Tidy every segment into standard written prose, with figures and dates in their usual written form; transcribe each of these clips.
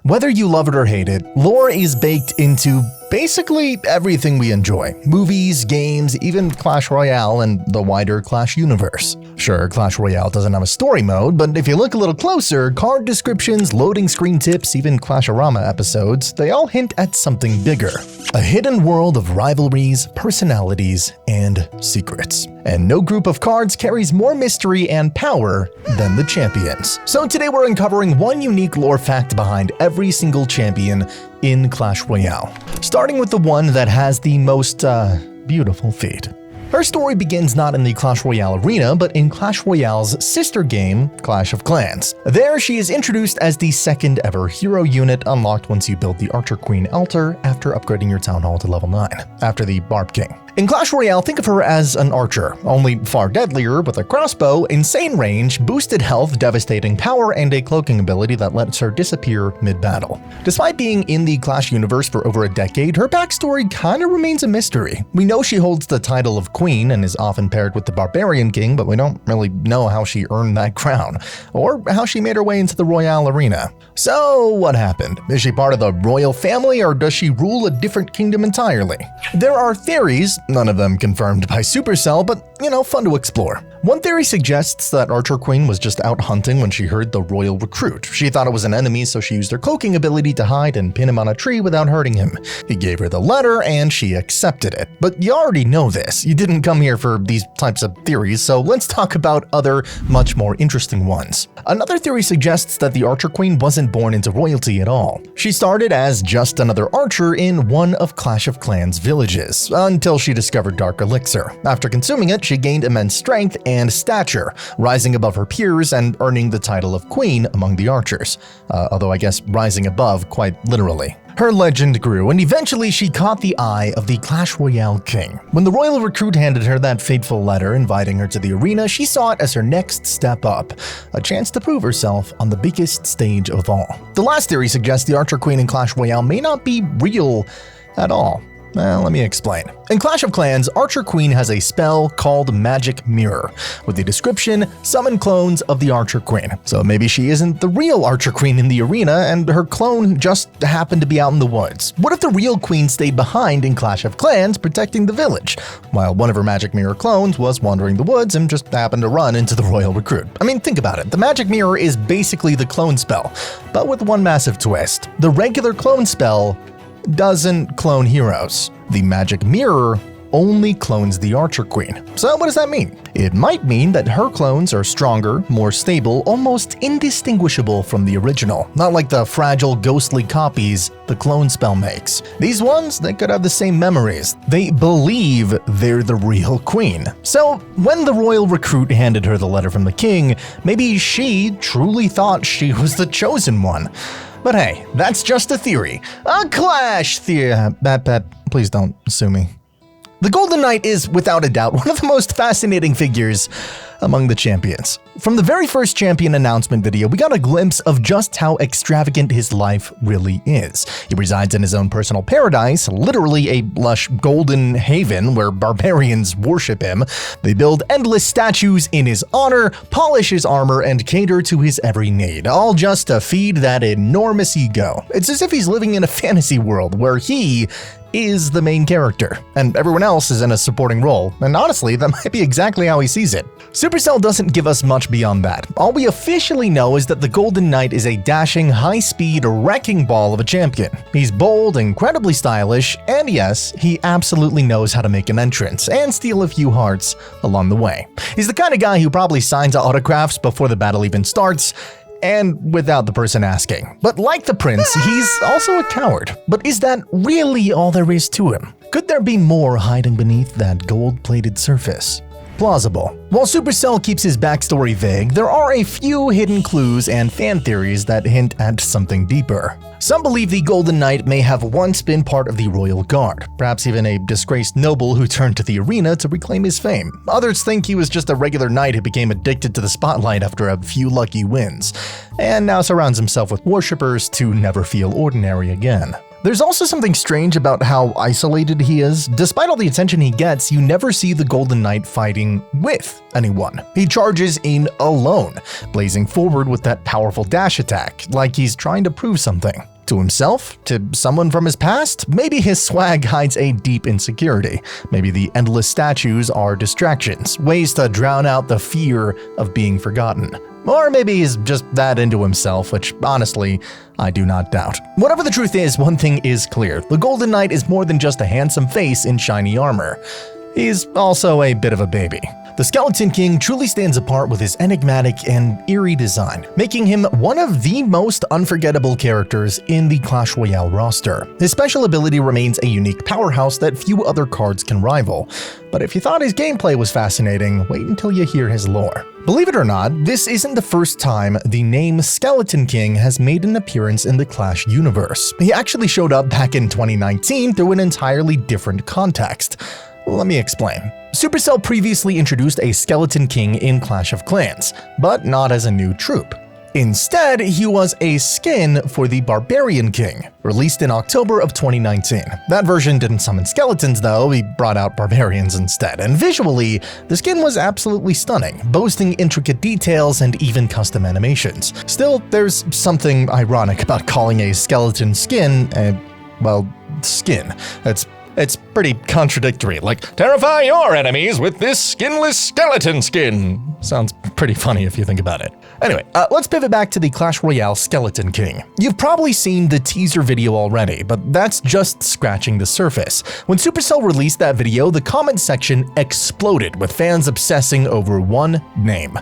Whether you love it or hate it, lore is baked into basically everything we enjoy. Movies, games, even Clash Royale and the wider Clash universe. Sure, Clash Royale doesn't have a story mode, but if you look a little closer, card descriptions, loading screen tips, even Clashorama episodes, they all hint at something bigger. A hidden world of rivalries, personalities, and secrets. And no group of cards carries more mystery and power than the champions. So today we're uncovering one unique lore fact behind every single champion in Clash Royale. Starting with the one that has the most, beautiful feet. Her story begins not in the Clash Royale arena, but in Clash Royale's sister game, Clash of Clans. There, she is introduced as the second ever hero unit unlocked once you build the Archer Queen altar after upgrading your Town Hall to level 9, after the Barb King. In Clash Royale, think of her as an archer, only far deadlier with a crossbow, insane range, boosted health, devastating power, and a cloaking ability that lets her disappear mid-battle. Despite being in the Clash universe for over a decade, her backstory kinda remains a mystery. We know she holds the title of Queen and is often paired with the Barbarian King, but we don't really know how she earned that crown, or how she made her way into the Royale arena. So what happened? Is she part of the royal family, or does she rule a different kingdom entirely? There are theories, none of them confirmed by Supercell, but fun to explore. One theory suggests that Archer Queen was just out hunting when she heard the royal recruit. She thought it was an enemy, so she used her cloaking ability to hide and pin him on a tree without hurting him. He gave her the letter and she accepted it. But you already know this. You didn't come here for these types of theories, so let's talk about other, much more interesting ones. Another theory suggests that the Archer Queen wasn't born into royalty at all. She started as just another archer in one of Clash of Clans' villages, until she discovered Dark Elixir. After consuming it, she gained immense strength and stature, rising above her peers and earning the title of Queen among the archers, although I guess rising above quite literally. Her legend grew, and eventually she caught the eye of the Clash Royale king. When the royal recruit handed her that fateful letter inviting her to the arena, she saw it as her next step up, a chance to prove herself on the biggest stage of all. The last theory suggests the Archer Queen in Clash Royale may not be real at all. Well, let me explain. In Clash of Clans, Archer Queen has a spell called Magic Mirror, with the description, summon clones of the Archer Queen. So maybe she isn't the real Archer Queen in the arena, and her clone just happened to be out in the woods. What if the real queen stayed behind in Clash of Clans, protecting the village, while one of her Magic Mirror clones was wandering the woods and just happened to run into the royal recruit? I mean, think about it. The Magic Mirror is basically the clone spell, but with one massive twist. The regular clone spell doesn't clone heroes. The Magic Mirror only clones the Archer Queen. So what does that mean? It might mean that her clones are stronger, more stable, almost indistinguishable from the original, not like the fragile, ghostly copies the clone spell makes. These ones, they could have the same memories. They believe they're the real queen. So when the royal recruit handed her the letter from the king, maybe she truly thought she was the chosen one. But hey, that's just a theory. A Clash theory. Please don't sue me. The Golden Knight is, without a doubt, one of the most fascinating figures among the champions. From the very first champion announcement video, we got a glimpse of just how extravagant his life really is. He resides in his own personal paradise, literally a lush golden haven where barbarians worship him. They build endless statues in his honor, polish his armor, and cater to his every need, all just to feed that enormous ego. It's as if he's living in a fantasy world where he is the main character, and everyone else is in a supporting role, and honestly, that might be exactly how he sees it. Supercell doesn't give us much beyond that. All we officially know is that the Golden Knight is a dashing, high-speed wrecking ball of a champion. He's bold, incredibly stylish, and yes, he absolutely knows how to make an entrance and steal a few hearts along the way. He's the kind of guy who probably signs autographs before the battle even starts, and without the person asking. But like the prince, he's also a coward. But is that really all there is to him? Could there be more hiding beneath that gold-plated surface? Plausible. While Supercell keeps his backstory vague, there are a few hidden clues and fan theories that hint at something deeper. Some believe the Golden Knight may have once been part of the Royal Guard, perhaps even a disgraced noble who turned to the arena to reclaim his fame. Others think he was just a regular knight who became addicted to the spotlight after a few lucky wins, and now surrounds himself with worshippers to never feel ordinary again. There's also something strange about how isolated he is. Despite all the attention he gets, you never see the Golden Knight fighting with anyone. He charges in alone, blazing forward with that powerful dash attack, like he's trying to prove something. To himself? To someone from his past? Maybe his swag hides a deep insecurity. Maybe the endless statues are distractions, ways to drown out the fear of being forgotten. Or maybe he's just that into himself, which honestly, I do not doubt. Whatever the truth is, one thing is clear. The Golden Knight is more than just a handsome face in shiny armor. He's also a bit of a baby. The Skeleton King truly stands apart with his enigmatic and eerie design, making him one of the most unforgettable characters in the Clash Royale roster. His special ability remains a unique powerhouse that few other cards can rival. But if you thought his gameplay was fascinating, wait until you hear his lore. Believe it or not, this isn't the first time the name Skeleton King has made an appearance in the Clash universe. He actually showed up back in 2019 through an entirely different context. Let me explain. Supercell previously introduced a Skeleton King in Clash of Clans, but not as a new troop. Instead, he was a skin for the Barbarian King, released in October of 2019. That version didn't summon skeletons though, he brought out barbarians instead, and visually, the skin was absolutely stunning, boasting intricate details and even custom animations. Still, there's something ironic about calling a skeleton skin skin. It's pretty contradictory, like, terrify your enemies with this skinless skeleton skin. Sounds pretty funny if you think about it. Anyway, let's pivot back to the Clash Royale Skeleton King. You've probably seen the teaser video already, but that's just scratching the surface. When Supercell released that video, the comment section exploded with fans obsessing over one name: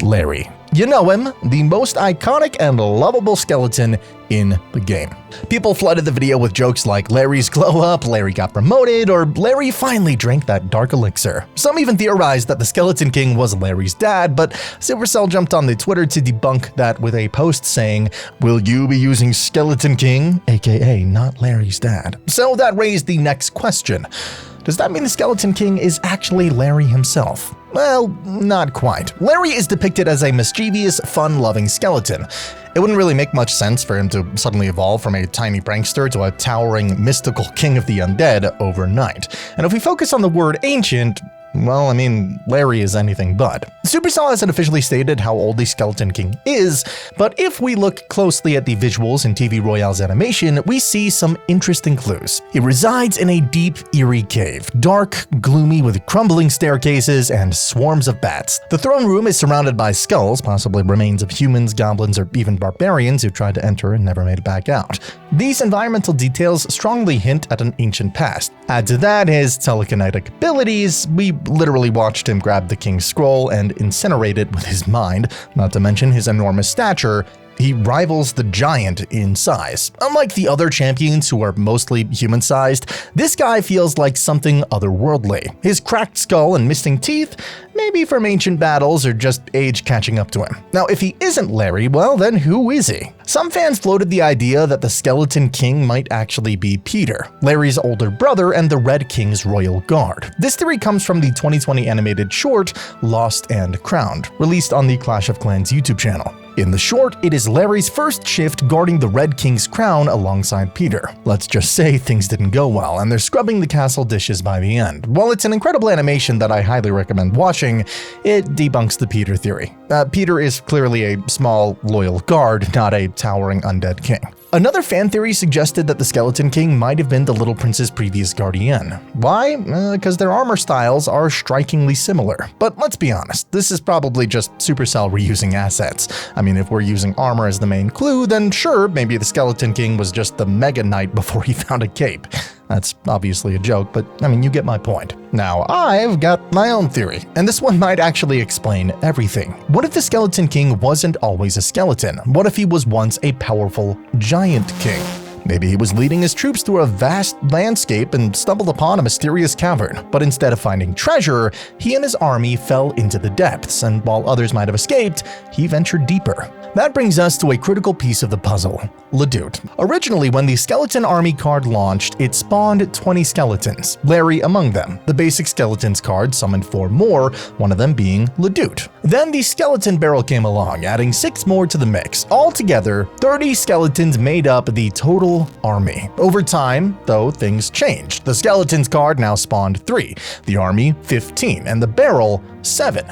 Larry. You know him, the most iconic and lovable skeleton in the game. People flooded the video with jokes like Larry's glow up, Larry got promoted, or Larry finally drank that dark elixir. Some even theorized that the Skeleton King was Larry's dad, but Supercell jumped on the Twitter to debunk that with a post saying, "Will you be using Skeleton King, aka not Larry's dad?" So that raised the next question. Does that mean the Skeleton King is actually Larry himself? Well, not quite. Larry is depicted as a mischievous, fun-loving skeleton. It wouldn't really make much sense for him to suddenly evolve from a tiny prankster to a towering, mystical king of the undead overnight. And if we focus on the word ancient, well, I mean, Larry is anything but. Supercell hasn't officially stated how old the Skeleton King is, but if we look closely at the visuals in TV Royale's animation, we see some interesting clues. He resides in a deep, eerie cave, dark, gloomy with crumbling staircases and swarms of bats. The throne room is surrounded by skulls, possibly remains of humans, goblins, or even barbarians who tried to enter and never made it back out. These environmental details strongly hint at an ancient past. Add to that his telekinetic abilities. We literally watched him grab the King's Scroll and incinerate it with his mind, not to mention his enormous stature. He rivals the giant in size. Unlike the other champions who are mostly human-sized, this guy feels like something otherworldly. His cracked skull and missing teeth, maybe from ancient battles or just age catching up to him. Now, if he isn't Larry, well then who is he? Some fans floated the idea that the Skeleton King might actually be Peter, Larry's older brother and the Red King's royal guard. This theory comes from the 2020 animated short Lost and Crowned, released on the Clash of Clans YouTube channel. In the short, it is Larry's first shift guarding the Red King's crown alongside Peter. Let's just say things didn't go well, and they're scrubbing the castle dishes by the end. While it's an incredible animation that I highly recommend watching, it debunks the Peter theory. Peter is clearly a small, loyal guard, not a towering undead king. Another fan theory suggested that the Skeleton King might have been the Little Prince's previous guardian. Why? Because their armor styles are strikingly similar. But let's be honest, this is probably just Supercell reusing assets. I mean, if we're using armor as the main clue, then sure, maybe the Skeleton King was just the Mega Knight before he found a cape. That's obviously a joke, but I mean, you get my point. Now, I've got my own theory, and this one might actually explain everything. What if the Skeleton King wasn't always a skeleton? What if he was once a powerful giant king? Maybe he was leading his troops through a vast landscape and stumbled upon a mysterious cavern, but instead of finding treasure, he and his army fell into the depths, and while others might have escaped, he ventured deeper. That brings us to a critical piece of the puzzle: Ledoux. Originally, when the Skeleton Army card launched, it spawned 20 skeletons, Larry among them. The basic skeletons card summoned 4 more, one of them being Ledoux. Then the Skeleton Barrel came along, adding 6 more to the mix. Altogether, 30 skeletons made up the total whole army. Over time, though, things changed. The skeletons card now spawned 3, the army 15, and the barrel 7.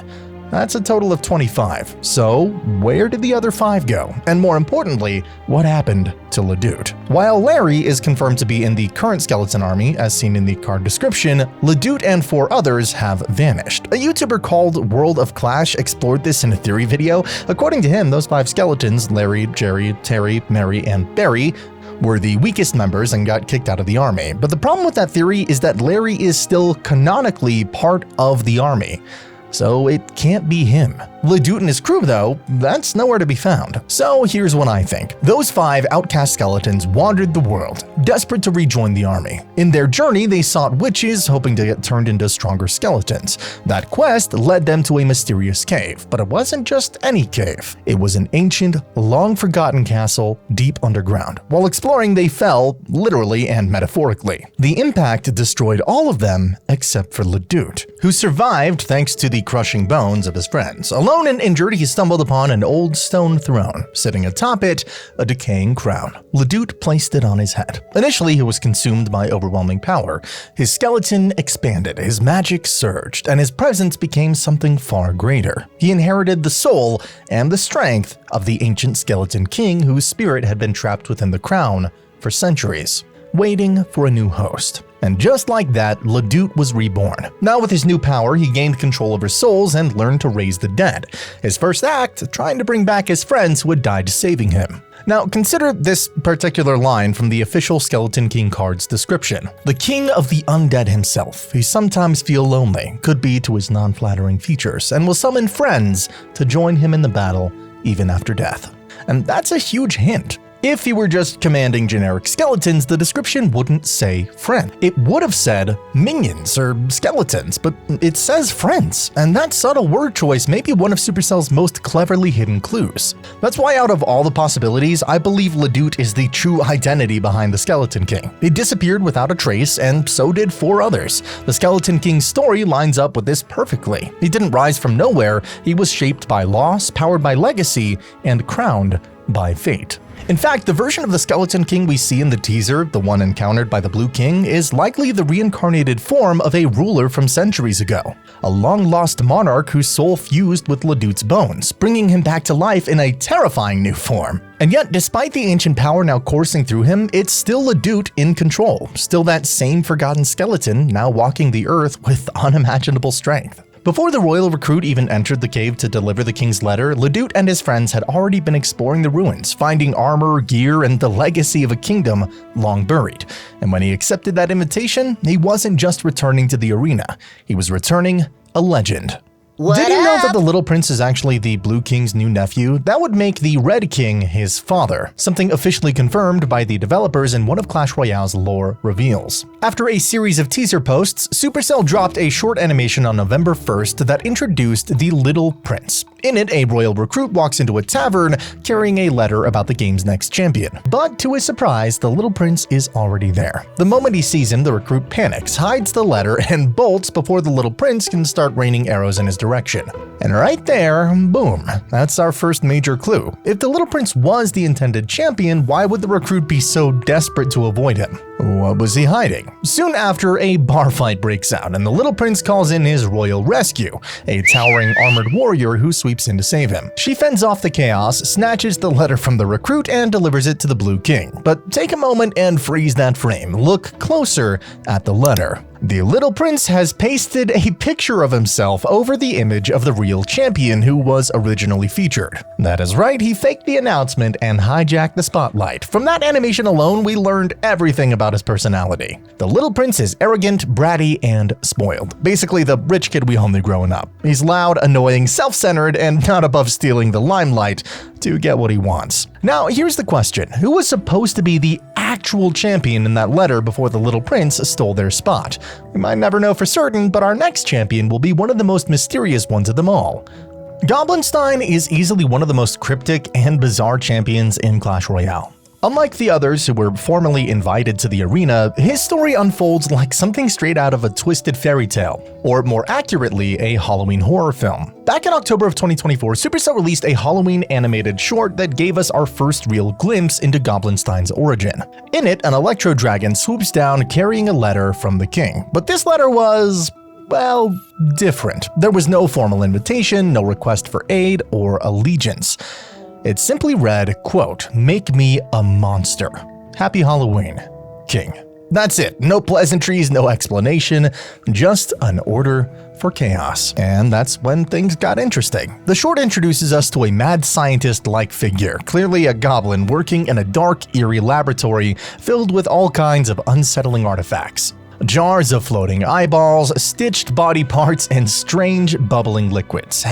That's a total of 25. So, where did the other 5 go? And more importantly, what happened to Ledoux? While Larry is confirmed to be in the current skeleton army, as seen in the card description, Ledoux and 4 others have vanished. A YouTuber called World of Clash explored this in a theory video. According to him, those 5 skeletons, Larry, Jerry, Terry, Mary, and Barry, were the weakest members and got kicked out of the army. But the problem with that theory is that Larry is still canonically part of the army, so it can't be him. Ledoux and his crew, though, that's nowhere to be found. So here's what I think. Those 5 outcast skeletons wandered the world, desperate to rejoin the army. In their journey, they sought witches, hoping to get turned into stronger skeletons. That quest led them to a mysterious cave, but it wasn't just any cave. It was an ancient, long-forgotten castle deep underground. While exploring, they fell, literally and metaphorically. The impact destroyed all of them except for Ledoux, who survived thanks to the crushing bones of his friends. Alone and injured, he stumbled upon an old stone throne. Sitting atop it, a decaying crown. Ledoux placed it on his head. Initially, he was consumed by overwhelming power. His skeleton expanded, his magic surged, and his presence became something far greater. He inherited the soul and the strength of the ancient skeleton king whose spirit had been trapped within the crown for centuries, waiting for a new host. And just like that, Ledoux was reborn. Now with his new power, he gained control over souls and learned to raise the dead. His first act, trying to bring back his friends who had died saving him. Now consider this particular line from the official Skeleton King card's description. The king of the undead himself, who sometimes feel lonely, could be to his non-flattering features, and will summon friends to join him in the battle even after death. And that's a huge hint. If he were just commanding generic skeletons, the description wouldn't say friend. It would have said minions or skeletons, but it says friends, and that subtle word choice may be one of Supercell's most cleverly hidden clues. That's why out of all the possibilities, I believe Ledoux is the true identity behind the Skeleton King. He disappeared without a trace, and so did 4 others. The Skeleton King's story lines up with this perfectly. He didn't rise from nowhere, he was shaped by loss, powered by legacy, and crowned by fate. In fact, the version of the Skeleton King we see in the teaser, the one encountered by the Blue King, is likely the reincarnated form of a ruler from centuries ago, a long-lost monarch whose soul fused with Ledoux' bones, bringing him back to life in a terrifying new form. And yet, despite the ancient power now coursing through him, it's still Ledoux in control, still that same forgotten skeleton now walking the earth with unimaginable strength. Before the royal recruit even entered the cave to deliver the king's letter, Ledoux and his friends had already been exploring the ruins, finding armor, gear, and the legacy of a kingdom long buried. And when he accepted that invitation, he wasn't just returning to the arena, he was returning a legend. Did you know that the Little Prince is actually the Blue King's new nephew? That would make the Red King his father, something officially confirmed by the developers in one of Clash Royale's lore reveals. After a series of teaser posts, Supercell dropped a short animation on November 1st that introduced the Little Prince. In it, a royal recruit walks into a tavern carrying a letter about the game's next champion. But to his surprise, the Little Prince is already there. The moment he sees him, the recruit panics, hides the letter, and bolts before the Little Prince can start raining arrows in his direction. And right there, boom, that's our first major clue. If the Little Prince was the intended champion, why would the recruit be so desperate to avoid him? What was he hiding? Soon after, a bar fight breaks out, and the Little Prince calls in his royal rescue, a towering armored warrior who sweeps in to save him. She fends off the chaos, snatches the letter from the recruit, and delivers it to the Blue King. But take a moment and freeze that frame. Look closer at the letter. The Little Prince has pasted a picture of himself over the image of the real champion who was originally featured. That is right, he faked the announcement and hijacked the spotlight. From that animation alone, we learned everything about his personality. The Little Prince is arrogant, bratty, and spoiled. Basically the rich kid we all knew growing up. He's loud, annoying, self-centered, and not above stealing the limelight to get what he wants. Now, here's the question. Who was supposed to be the actual champion in that letter before the Little Prince stole their spot? We might never know for certain, but our next champion will be one of the most mysterious ones of them all. Goblinstein is easily one of the most cryptic and bizarre champions in Clash Royale. Unlike the others who were formally invited to the arena, his story unfolds like something straight out of a twisted fairy tale, or more accurately, a Halloween horror film. Back in October of 2024, Supercell released a Halloween animated short that gave us our first real glimpse into Goblinstein's origin. In it, an electro dragon swoops down carrying a letter from the king, but this letter was, well, different. There was no formal invitation, no request for aid or allegiance. It simply read, quote, "Make me a monster. Happy Halloween, King." That's it. No pleasantries, no explanation, just an order for chaos. And that's when things got interesting. The short introduces us to a mad scientist-like figure, clearly a goblin working in a dark, eerie laboratory filled with all kinds of unsettling artifacts. Jars of floating eyeballs, stitched body parts, and strange bubbling liquids.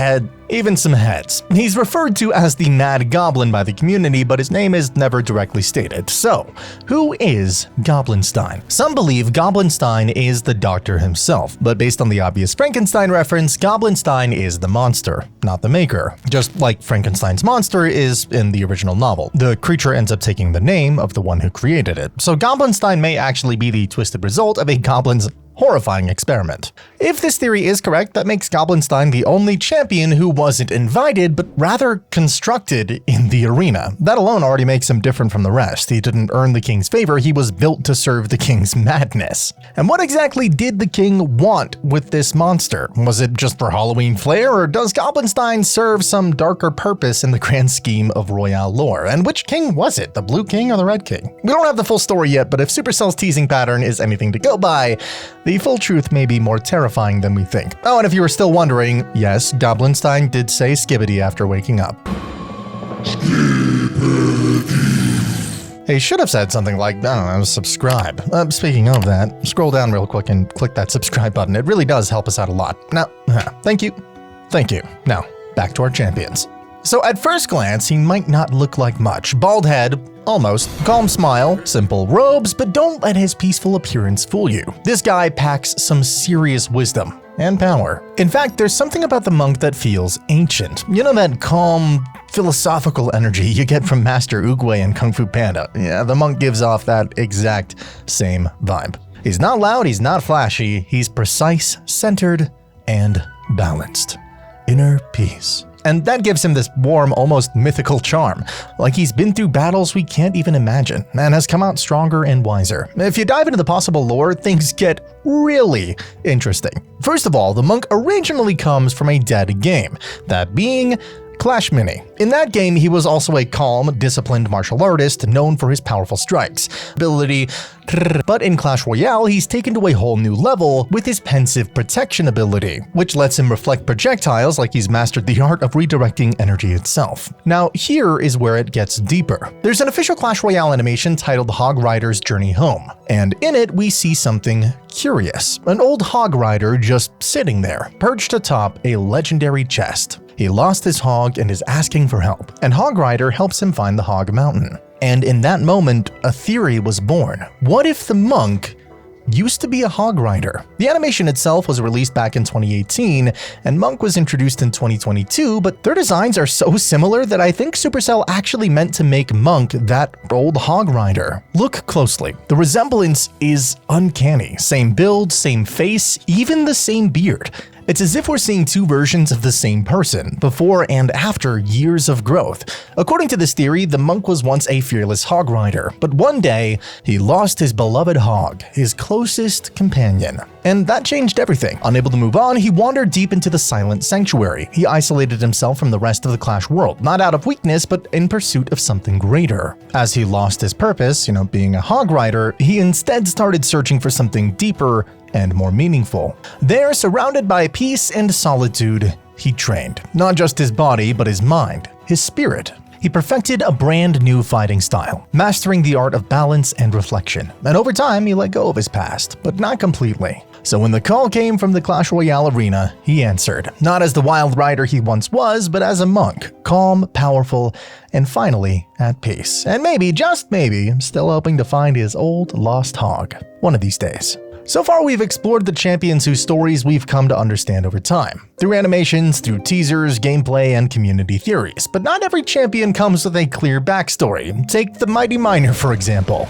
Even some heads. He's referred to as the Mad Goblin by the community, but his name is never directly stated. So, who is Goblinstein? Some believe Goblinstein is the doctor himself, but based on the obvious Frankenstein reference, Goblinstein is the monster, not the maker. Just like Frankenstein's monster is in the original novel. The creature ends up taking the name of the one who created it, so Goblinstein may actually be the twisted result of a goblin's horrifying experiment. If this theory is correct, that makes Goblinstein the only champion who wasn't invited, but rather constructed in the arena. That alone already makes him different from the rest. He didn't earn the king's favor, he was built to serve the king's madness. And what exactly did the king want with this monster? Was it just for Halloween flair, or does Goblinstein serve some darker purpose in the grand scheme of Royale lore? And which king was it, the Blue King or the Red King? We don't have the full story yet, but if Supercell's teasing pattern is anything to go by, the full truth may be more terrifying than we think. Oh, and if you were still wondering, yes, Goblinstein did say skibbity after waking up. He should have said something like, I don't know, subscribe. Speaking of that, scroll down real quick and click that subscribe button. It really does help us out a lot. Now, thank you. Thank you. Now, back to our champions. So at first glance, he might not look like much. Bald head, almost. Calm smile, simple robes, but don't let his peaceful appearance fool you. This guy packs some serious wisdom and power. In fact, there's something about the monk that feels ancient. You know that calm, philosophical energy you get from Master Oogway and Kung Fu Panda? Yeah, the monk gives off that exact same vibe. He's not loud, he's not flashy, he's precise, centered, and balanced. Inner peace. And that gives him this warm, almost mythical charm, like he's been through battles we can't even imagine, and has come out stronger and wiser. If you dive into the possible lore, things get really interesting. First of all, the monk originally comes from a dead game, that being Clash Mini. In that game, he was also a calm, disciplined martial artist known for his powerful strikes, ability, but in Clash Royale, he's taken to a whole new level with his pensive protection ability, which lets him reflect projectiles like he's mastered the art of redirecting energy itself. Now, here is where it gets deeper. There's an official Clash Royale animation titled Hog Rider's Journey Home, and in it, we see something curious. An old hog rider just sitting there, perched atop a legendary chest. He lost his hog and is asking for help, and Hog Rider helps him find the Hog Mountain. And in that moment, a theory was born. What if the monk used to be a hog rider? The animation itself was released back in 2018, and Monk was introduced in 2022, but their designs are so similar that I think Supercell actually meant to make Monk that old hog rider. Look closely. The resemblance is uncanny. Same build, same face, even the same beard. It's as if we're seeing two versions of the same person, before and after years of growth. According to this theory, the monk was once a fearless hog rider, but one day, he lost his beloved hog, his closest companion. And that changed everything. Unable to move on, he wandered deep into the silent sanctuary. He isolated himself from the rest of the Clash world, not out of weakness, but in pursuit of something greater. As he lost his purpose, being a hog rider, he instead started searching for something deeper and more meaningful. There, surrounded by peace and solitude, he trained. Not just his body, but his mind, his spirit. He perfected a brand new fighting style, mastering the art of balance and reflection. And over time, he let go of his past, but not completely. So when the call came from the Clash Royale arena, he answered, not as the wild rider he once was, but as a monk, calm, powerful, and finally at peace. And maybe, just maybe, still hoping to find his old lost hog one of these days. So far, we've explored the champions whose stories we've come to understand over time, through animations, through teasers, gameplay, and community theories. But not every champion comes with a clear backstory. Take the Mighty Miner, for example.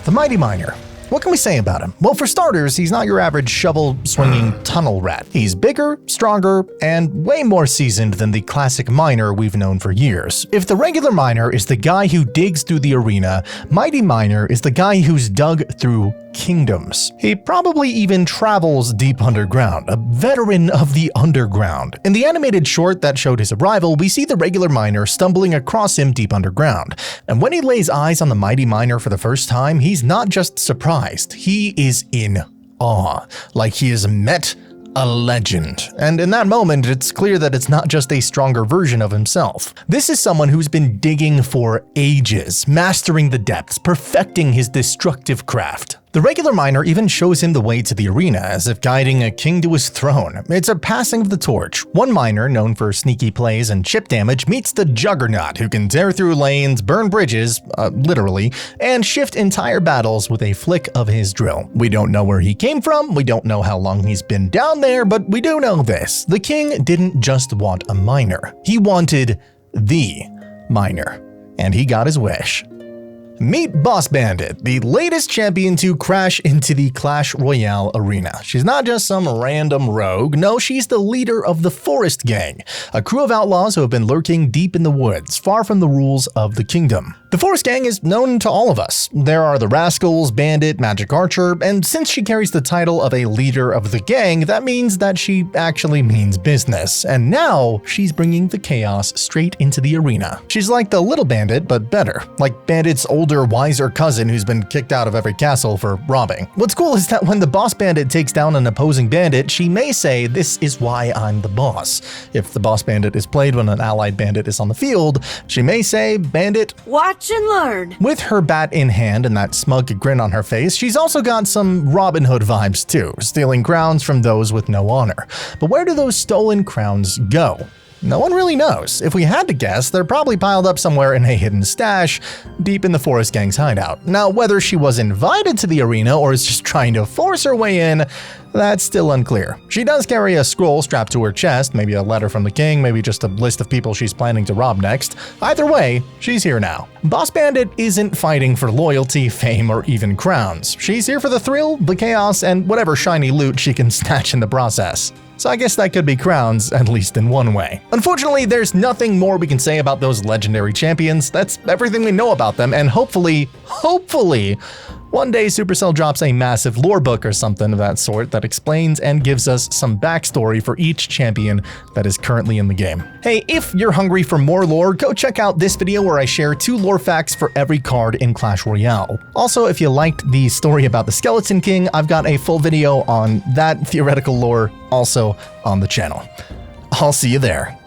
The Mighty Miner. What can we say about him? Well, for starters, he's not your average shovel-swinging tunnel rat. He's bigger, stronger, and way more seasoned than the classic miner we've known for years. If the regular miner is the guy who digs through the arena, Mighty Miner is the guy who's dug through kingdoms. He probably even travels deep underground, a veteran of the underground. In the animated short that showed his arrival, we see the regular miner stumbling across him deep underground. And when he lays eyes on the Mighty Miner for the first time, he's not just surprised, he is in awe, like he has met a legend. And in that moment, it's clear that it's not just a stronger version of himself. This is someone who's been digging for ages, mastering the depths, perfecting his destructive craft. The regular miner even shows him the way to the arena, as if guiding a king to his throne. It's a passing of the torch. One miner, known for sneaky plays and chip damage, meets the juggernaut, who can tear through lanes, burn bridges, literally, and shift entire battles with a flick of his drill. We don't know where he came from, we don't know how long he's been down there, but we do know this. The king didn't just want a miner. He wanted the miner. And he got his wish. Meet Boss Bandit, the latest champion to crash into the Clash Royale arena. She's not just some random rogue, no, she's the leader of the Forest Gang, a crew of outlaws who have been lurking deep in the woods, far from the rules of the kingdom. The Forest Gang is known to all of us. There are the Rascals, Bandit, Magic Archer, and since she carries the title of a leader of the gang, that means that she actually means business. And now, she's bringing the chaos straight into the arena. She's like the little Bandit, but better. Like Bandit's older, wiser cousin who's been kicked out of every castle for robbing. What's cool is that when the boss bandit takes down an opposing bandit, she may say, "This is why I'm the boss." If the boss bandit is played when an allied bandit is on the field, she may say, "Bandit, watch and learn." With her bat in hand and that smug grin on her face, she's also got some Robin Hood vibes too, stealing crowns from those with no honor. But where do those stolen crowns go? No one really knows. If we had to guess, they're probably piled up somewhere in a hidden stash deep in the Forest Gang's hideout. Now, whether she was invited to the arena or is just trying to force her way in, that's still unclear. She does carry a scroll strapped to her chest, maybe a letter from the king, maybe just a list of people she's planning to rob next. Either way, she's here now. Boss Bandit isn't fighting for loyalty, fame, or even crowns. She's here for the thrill, the chaos, and whatever shiny loot she can snatch in the process. So I guess that could be crowns, at least in one way. Unfortunately, there's nothing more we can say about those legendary champions. That's everything we know about them, and hopefully, one day Supercell drops a massive lore book or something of that sort that explains and gives us some backstory for each champion that is currently in the game. Hey, if you're hungry for more lore, go check out this video where I share 2 lore facts for every card in Clash Royale. Also, if you liked the story about the Skeleton King, I've got a full video on that theoretical lore also on the channel. I'll see you there.